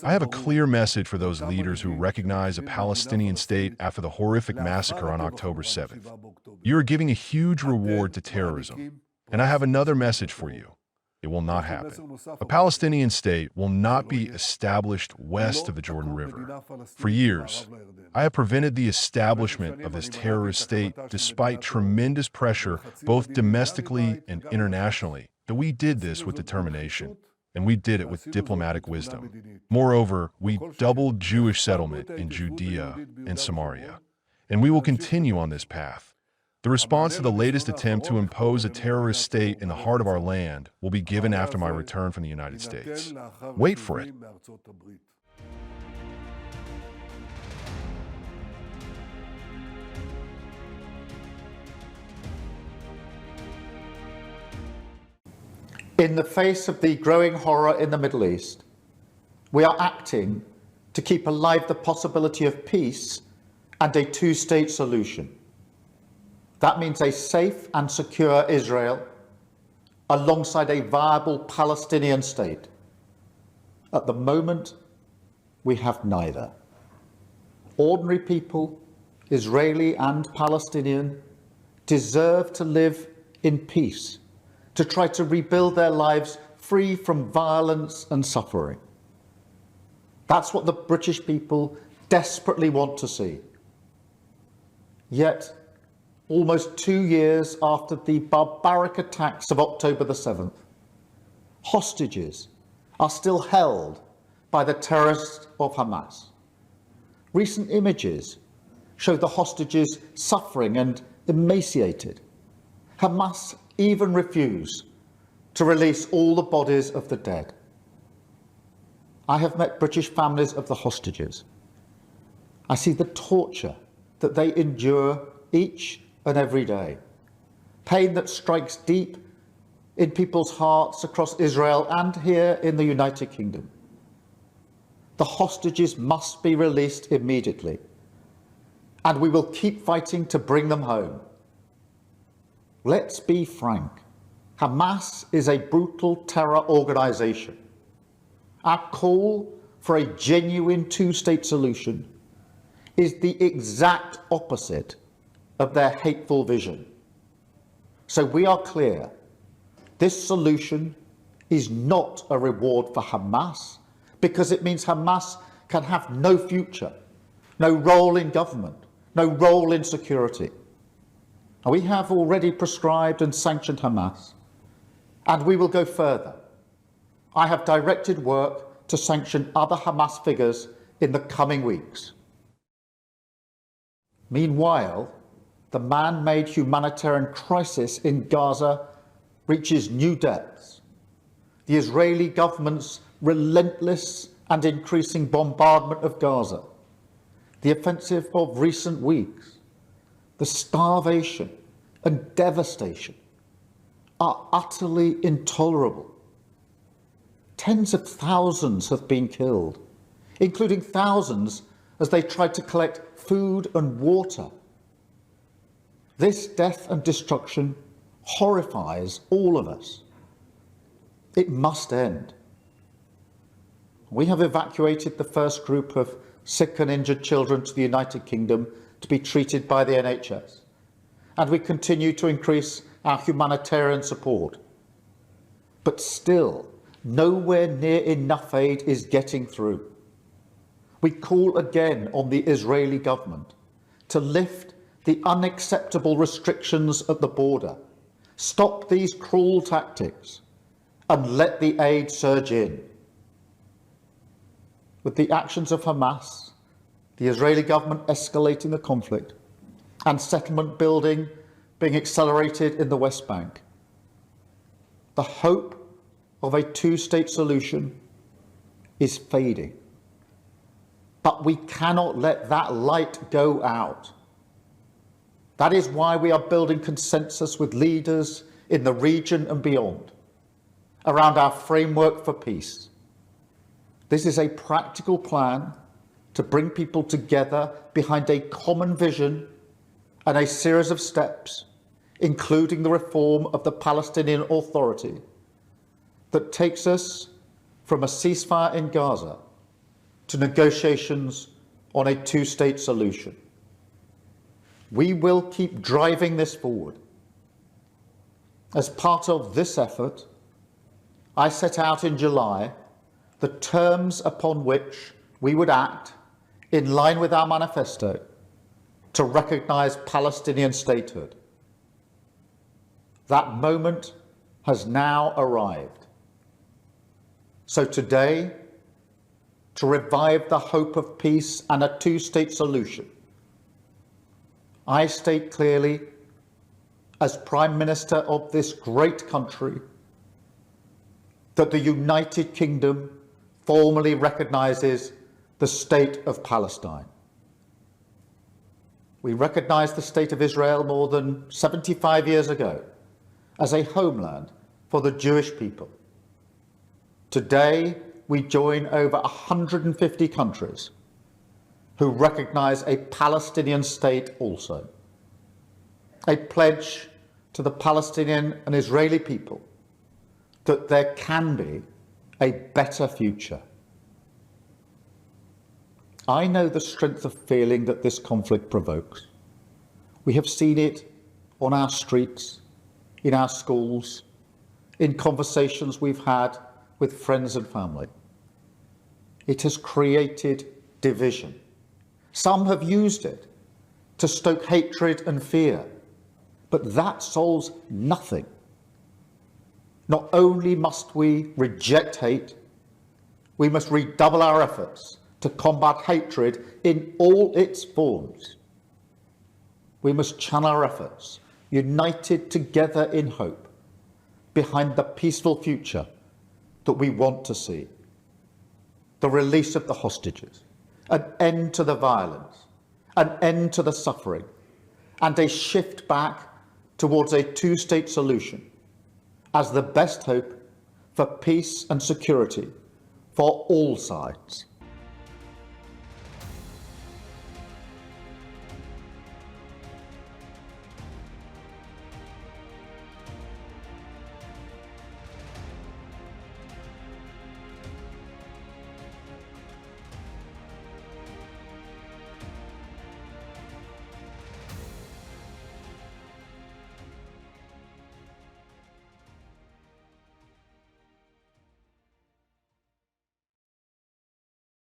I have a clear message for those leaders who recognize a Palestinian state after the horrific massacre on October 7th. You are giving a huge reward to terrorism. And I have another message for you. It will not happen. A Palestinian state will not be established west of the Jordan River. For years, I have prevented the establishment of this terrorist state despite tremendous pressure both domestically and internationally. That we did this with determination, and we did it with diplomatic wisdom. Moreover, we doubled Jewish settlement in Judea and Samaria, and we will continue on this path. The response to the latest attempt to impose a terrorist state in the heart of our land will be given after my return from the United States. Wait for it. In the face of the growing horror in the Middle East, we are acting to keep alive the possibility of peace and a two-state solution. That means a safe and secure Israel alongside a viable Palestinian state. At the moment, we have neither. Ordinary people, Israeli and Palestinian, deserve to live in peace, to try to rebuild their lives free from violence and suffering. That's what the British people desperately want to see. Yet, almost 2 years after the barbaric attacks of October the 7th, hostages are still held by the terrorists of Hamas. Recent images show the hostages suffering and emaciated. Hamas even refuse to release all the bodies of the dead. I have met British families of the hostages. I see the torture that they endure each and every day, pain that strikes deep in people's hearts across Israel and here in the United Kingdom. The hostages must be released immediately, and we will keep fighting to bring them home. Let's be frank. Hamas is a brutal terror organization. Our call for a genuine two-state solution is the exact opposite of their hateful vision. So we are clear, this solution is not a reward for Hamas because it means Hamas can have no future, no role in government, no role in security. And we have already prescribed and sanctioned Hamas, and we will go further. I have directed work to sanction other Hamas figures in the coming weeks. Meanwhile, the man-made humanitarian crisis in Gaza reaches new depths. The Israeli government's relentless and increasing bombardment of Gaza, the offensive of recent weeks, the starvation and devastation are utterly intolerable. Tens of thousands have been killed, including thousands as they tried to collect food and water. This death and destruction horrifies all of us. It must end. We have evacuated the first group of sick and injured children to the United Kingdom to be treated by the NHS, and we continue to increase our humanitarian support. But still, nowhere near enough aid is getting through. We call again on the Israeli government to lift the unacceptable restrictions at the border, stop these cruel tactics, and let the aid surge in. With the actions of Hamas, the Israeli government escalating the conflict, and settlement building being accelerated in the West Bank, the hope of a two-state solution is fading. But we cannot let that light go out. That is why we are building consensus with leaders in the region and beyond around our framework for peace. This is a practical plan to bring people together behind a common vision and a series of steps, including the reform of the Palestinian Authority, that takes us from a ceasefire in Gaza to negotiations on a two-state solution. We will keep driving this forward. As part of this effort, I set out in July the terms upon which we would act in line with our manifesto to recognise Palestinian statehood. That moment has now arrived. So today, to revive the hope of peace and a two-state solution, I state clearly, as Prime Minister of this great country, that the United Kingdom formally recognises the State of Palestine. We recognised the State of Israel more than 75 years ago as a homeland for the Jewish people. Today, we join over 150 countries who recognise a Palestinian state also, a pledge to the Palestinian and Israeli people that there can be a better future. I know the strength of feeling that this conflict provokes. We have seen it on our streets, in our schools, in conversations we've had with friends and family. It has created division. Some have used it to stoke hatred and fear, but that solves nothing. Not only must we reject hate, we must redouble our efforts to combat hatred in all its forms. We must channel our efforts, united together in hope, behind the peaceful future that we want to see. The release of the hostages, an end to the violence, an end to the suffering, and a shift back towards a two-state solution as the best hope for peace and security for all sides.